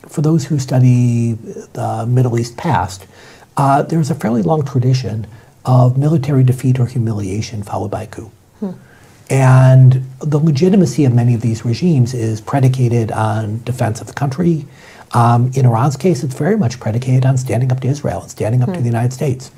For those who study the Middle East past, there's a fairly long tradition of military defeat or humiliation followed by a coup. And the legitimacy of many of these regimes is predicated on defense of the country. In Iran's case, it's very much predicated on standing up to Israel and standing up to the United States.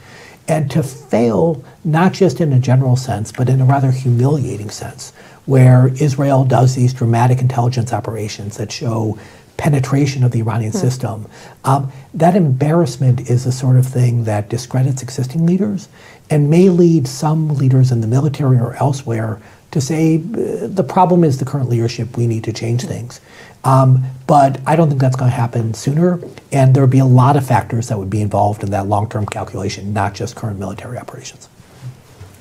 And to fail, not just in a general sense, but in a rather humiliating sense, where Israel does these dramatic intelligence operations that show penetration of the Iranian system, that embarrassment is the sort of thing that discredits existing leaders and may lead some leaders in the military or elsewhere to say, the problem is the current leadership, we need to change things. But I don't think that's going to happen sooner, and there would be a lot of factors that would be involved in that long-term calculation, not just current military operations.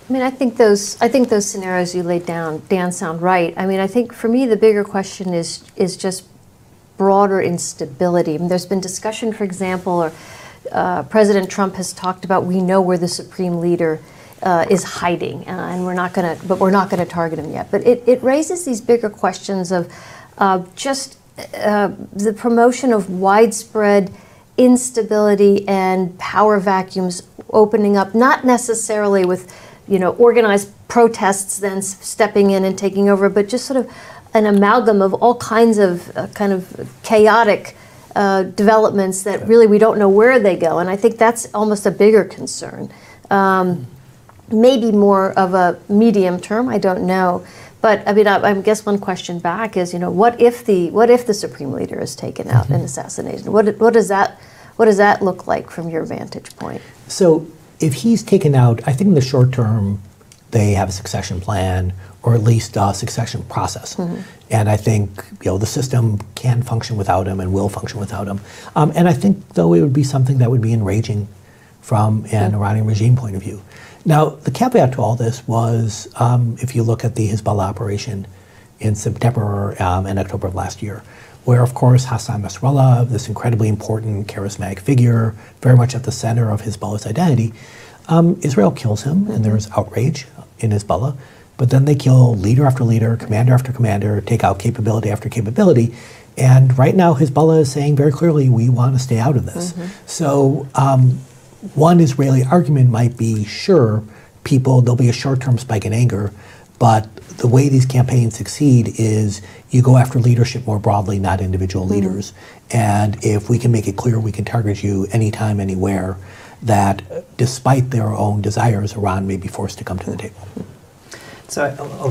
I mean, I think those scenarios you laid down, Dan, sound right. I mean, I think for me the bigger question is just broader instability. I mean, there's been discussion, for example, or President Trump has talked about, we know where the supreme leader is hiding, and we're not going to target him yet. But it raises these bigger questions of just the promotion of widespread instability and power vacuums opening up, not necessarily with organized protests then stepping in and taking over, but just sort of an amalgam of all kinds of kind of chaotic developments that really we don't know where they go. And I think that's almost a bigger concern. Maybe more of a medium term, I don't know. But I mean, I guess one question back is, what if the supreme leader is taken out and assassinated? What does that look like from your vantage point? So if he's taken out, I think in the short term, they have a succession plan, or at least a succession process. And I think the system can function without him and will function without him. And I think, though, it would be something that would be enraging from an Iranian regime point of view. Now, the caveat to all this was, if you look at the Hezbollah operation in September and October of last year, where, of course, Hassan Nasrallah, this incredibly important, charismatic figure, very much at the center of Hezbollah's identity, Israel kills him, and there's outrage in Hezbollah. But then they kill leader after leader, commander after commander, take out capability after capability. And right now, Hezbollah is saying very clearly, we want to stay out of this. So one Israeli argument might be, sure, there'll be a short-term spike in anger, but the way these campaigns succeed is you go after leadership more broadly, not individual leaders. And if we can make it clear we can target you anytime, anywhere, that despite their own desires, Iran may be forced to come to the table. So,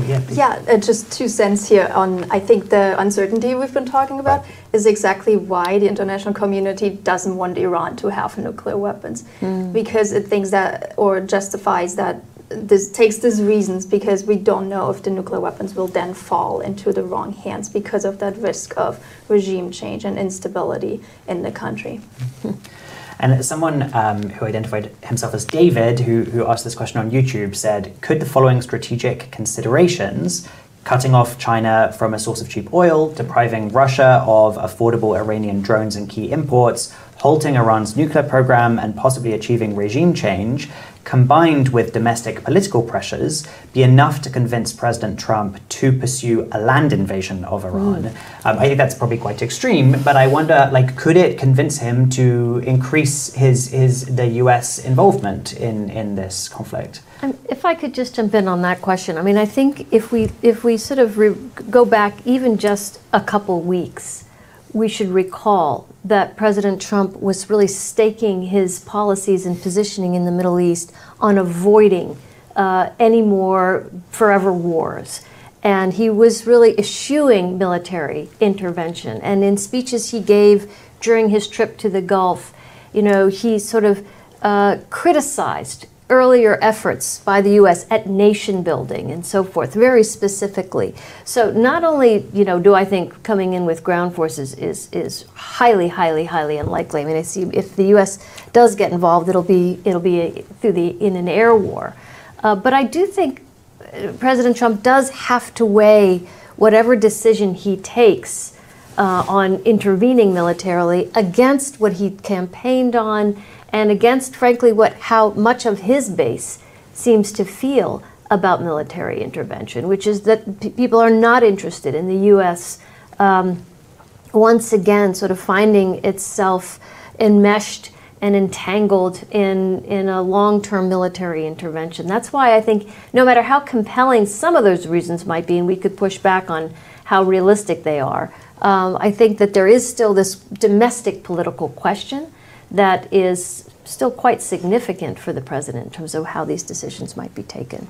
yeah. Yeah, just 2 cents here on, I think the uncertainty we've been talking about is exactly why the international community doesn't want Iran to have nuclear weapons. Because it thinks that, or justifies that, this takes these reasons because we don't know if the nuclear weapons will then fall into the wrong hands because of that risk of regime change and instability in the country. And someone who identified himself as David, who asked this question on YouTube, said, could the following strategic considerations, cutting off China from a source of cheap oil, depriving Russia of affordable Iranian drones and key imports, halting Iran's nuclear program, and possibly achieving regime change, combined with domestic political pressures, be enough to convince President Trump to pursue a land invasion of Iran? I think that's probably quite extreme, but I wonder, could it convince him to increase the U.S. involvement in this conflict? If I could just jump in on that question, I mean, I think if we sort of go back even just a couple weeks, we should recall that President Trump was really staking his policies and positioning in the Middle East on avoiding any more forever wars. And he was really eschewing military intervention. And in speeches he gave during his trip to the Gulf, he sort of criticized earlier efforts by the U.S. at nation building and so forth, very specifically. So not only, you know, do I think coming in with ground forces is highly, highly, highly unlikely. I mean, I see if the U.S. does get involved, it'll be in an air war. But I do think President Trump does have to weigh whatever decision he takes on intervening militarily against what he campaigned on and against, frankly, how much of his base seems to feel about military intervention, which is that people are not interested in the U.S. Once again sort of finding itself enmeshed and entangled in a long-term military intervention. That's why I think no matter how compelling some of those reasons might be, and we could push back on how realistic they are, I think that there is still this domestic political question that is still quite significant for the president in terms of how these decisions might be taken.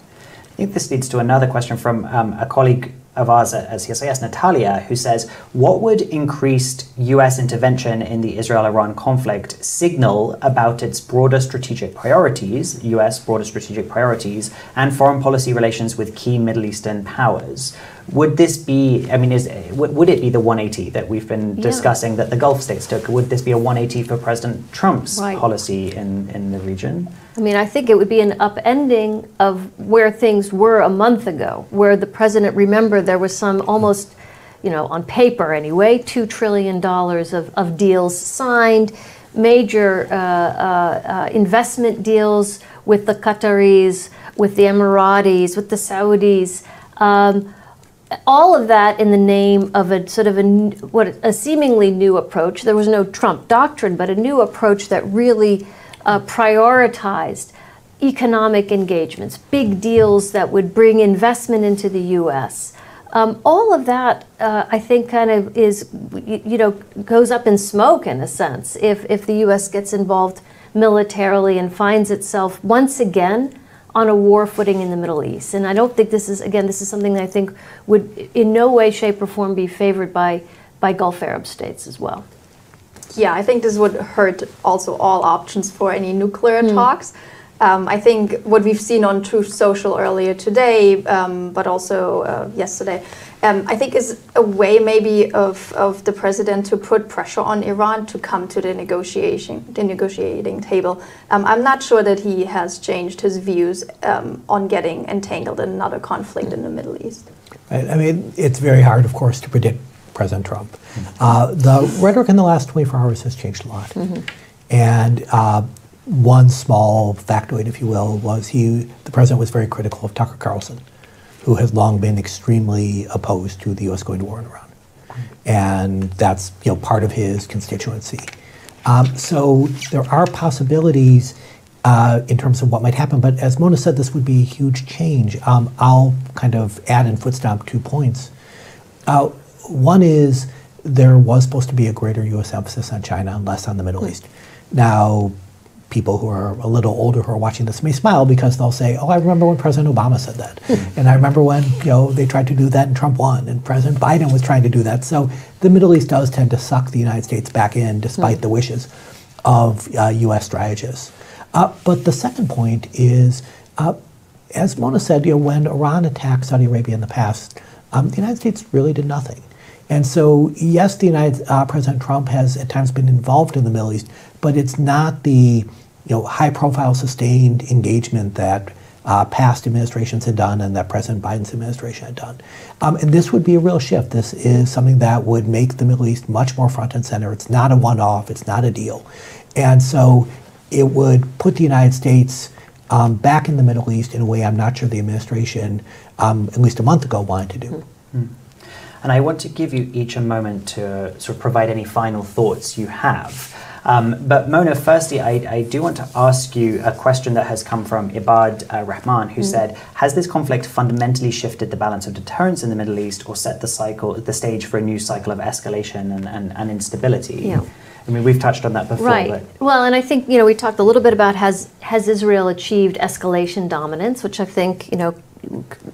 I think this leads to another question from a colleague of ours at CSIS, Natalia, who says, what would increased US intervention in the Israel-Iran conflict signal about its broader strategic priorities, US broader strategic priorities, and foreign policy relations with key Middle Eastern powers? Would this be, I mean, would it be the 180 that we've been discussing that the Gulf states took? Would this be a 180 for President Trump's policy in the region? I mean, I think it would be an upending of where things were a month ago, where the president, remember, there was some almost, you know, on paper anyway, $2 trillion of deals signed, major investment deals with the Qataris, with the Emiratis, with the Saudis. All of that in the name of a sort of a seemingly new approach. There was no Trump doctrine, but a new approach that really prioritized economic engagements, big deals that would bring investment into the U.S. All of that, I think, kind of is, you know, goes up in smoke in a sense if the U.S. gets involved militarily and finds itself once again on a war footing in the Middle East. And I don't think this is, again, this is something that I think would in no way, shape, or form be favored by Gulf Arab states as well. Yeah, I think this would hurt also all options for any nuclear talks. I think what we've seen on Truth Social earlier today, but also yesterday, I think is a way maybe of the president to put pressure on Iran to come to the negotiating table. I'm not sure that he has changed his views on getting entangled in another conflict in the Middle East. I mean, it's very hard, of course, to predict President Trump. The rhetoric in the last 24 hours has changed a lot. And one small factoid, if you will, was the president was very critical of Tucker Carlson, who has long been extremely opposed to the U.S. going to war in Iran. And that's, you know, part of his constituency. So there are possibilities in terms of what might happen, but as Mona said, this would be a huge change. I'll kind of add and foot stomp 2 points. One is there was supposed to be a greater U.S. emphasis on China and less on the Middle East. Now, people who are a little older who are watching this may smile because they'll say, oh, I remember when President Obama said that. And I remember when, you know, they tried to do that and Trump won, and President Biden was trying to do that. So the Middle East does tend to suck the United States back in despite the wishes of U.S. strategists. But the second point is, as Mona said, you know, when Iran attacked Saudi Arabia in the past, the United States really did nothing. And so, yes, President Trump has at times been involved in the Middle East, but it's not the high-profile, sustained engagement that past administrations had done and that President Biden's administration had done. And this would be a real shift. This is something that would make the Middle East much more front and center. It's not a one-off. It's not a deal. And so it would put the United States back in the Middle East in a way I'm not sure the administration, at least a month ago, wanted to do. And I want to give you each a moment to sort of provide any final thoughts you have. But Mona, firstly, I do want to ask you a question that has come from Ibad Rahman, who said, has this conflict fundamentally shifted the balance of deterrence in the Middle East or set the stage for a new cycle of escalation and instability? Yeah. I mean, we've touched on that before. Right. But well, and I think, we talked a little bit about has Israel achieved escalation dominance, which I think,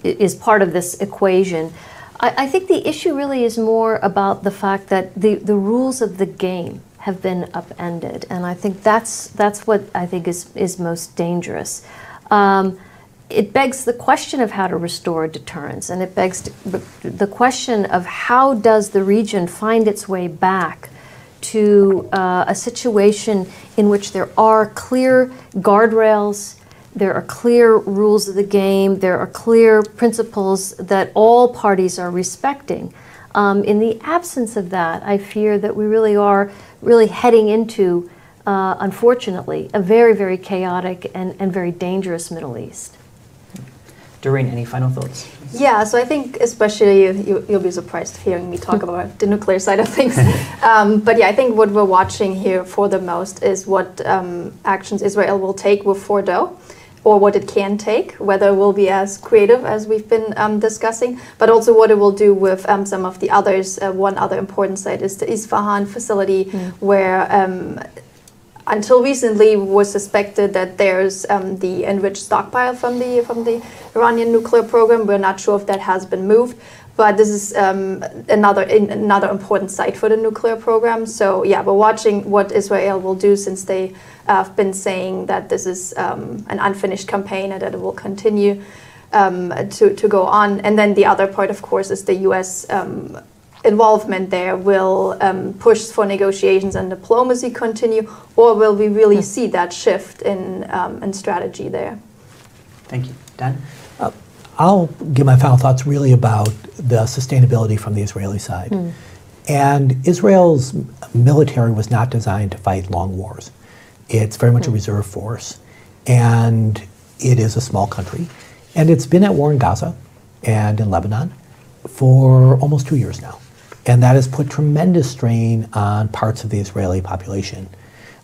is part of this equation. I think the issue really is more about the fact that the rules of the game have been upended, and I think that's what I think is most dangerous. it begs the question of how to restore deterrence, and it begs the question of how does the region find its way back to a situation in which there are clear guardrails, there are clear rules of the game, there are clear principles that all parties are respecting. In the absence of that, I fear that we really are heading into, unfortunately, a very, very chaotic and very dangerous Middle East. Doreen, any final thoughts? Yeah, so I think especially you'll be surprised hearing me talk about the nuclear side of things. But yeah, I think what we're watching here for the most is what actions Israel will take with Fordo, or what it can take, whether it will be as creative as we've been discussing, but also what it will do with some of the others. One other important site is the Isfahan facility, where until recently was suspected that there's the enriched stockpile from the Iranian nuclear program. We're not sure if that has been moved, but this is another important site for the nuclear program. So yeah, we're watching what Israel will do, since they have been saying that this is an unfinished campaign and that it will continue to go on. And then the other part, of course, is the U.S. Involvement there. Will push for negotiations and diplomacy continue, or will we really see that shift in strategy there? Thank you. Dan? I'll give my final thoughts really about the sustainability from the Israeli side. And Israel's military was not designed to fight long wars. It's very much a reserve force, and it is a small country. And it's been at war in Gaza and in Lebanon for almost 2 years now. And that has put tremendous strain on parts of the Israeli population.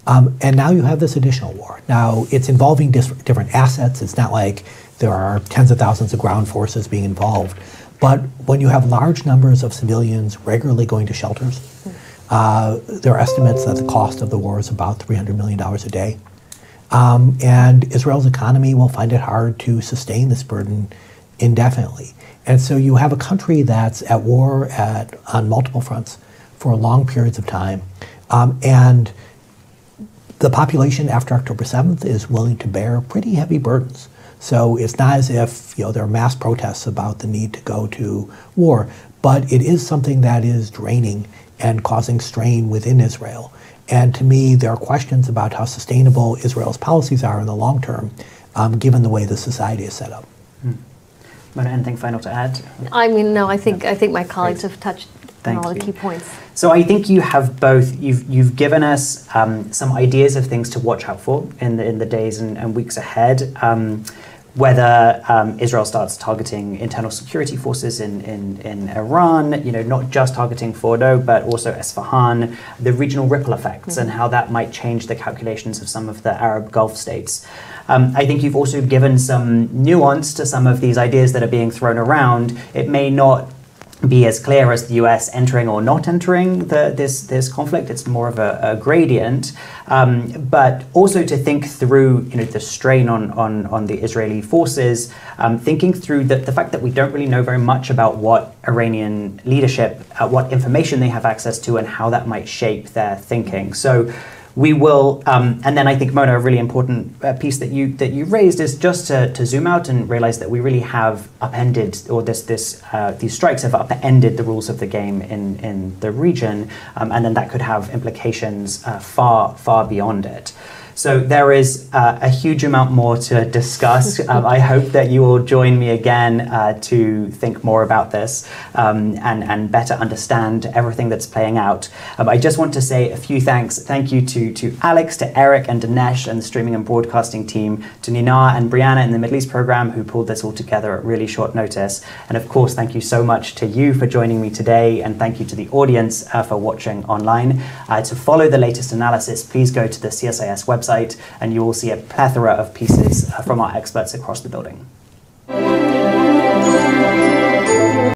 And now you have this additional war. Now, it's involving different assets. It's not like there are tens of thousands of ground forces being involved. But when you have large numbers of civilians regularly going to shelters, there are estimates that the cost of the war is about $300 million a day. And Israel's economy will find it hard to sustain this burden indefinitely. And so you have a country that's at war on multiple fronts for long periods of time. And the population after October 7th is willing to bear pretty heavy burdens. So it's not as if there are mass protests about the need to go to war, but it is something that is draining and causing strain within Israel. And to me, there are questions about how sustainable Israel's policies are in the long term, given the way the society is set up. Mona, anything final to add? I mean, no, I think my colleagues have touched on all the key points. So I think you have both. You've given us some ideas of things to watch out for in the days and weeks ahead. Whether Israel starts targeting internal security forces in Iran, not just targeting Fordo, but also Isfahan, the regional ripple effects and how that might change the calculations of some of the Arab Gulf states. I think you've also given some nuance to some of these ideas that are being thrown around. It may not be as clear as the US entering or not entering this conflict. It's more of a gradient, but also to think through the strain on the Israeli forces, thinking through the fact that we don't really know very much about what Iranian leadership, what information they have access to, and how that might shape their thinking. So we will, and then I think, Mona, a really important piece that you raised is just to zoom out and realize that we really have upended, or these strikes have upended the rules of the game in the region, and then that could have implications far beyond it. So there is a huge amount more to discuss. I hope that you will join me again to think more about this and better understand everything that's playing out. I just want to say a few thanks. Thank you to Alex, to Eric and Dinesh and the streaming and broadcasting team, to Nina and Brianna in the Middle East program who pulled this all together at really short notice. And of course, thank you so much to you for joining me today, and thank you to the audience for watching online. To follow the latest analysis, please go to the CSIS website, and you will see a plethora of pieces from our experts across the building.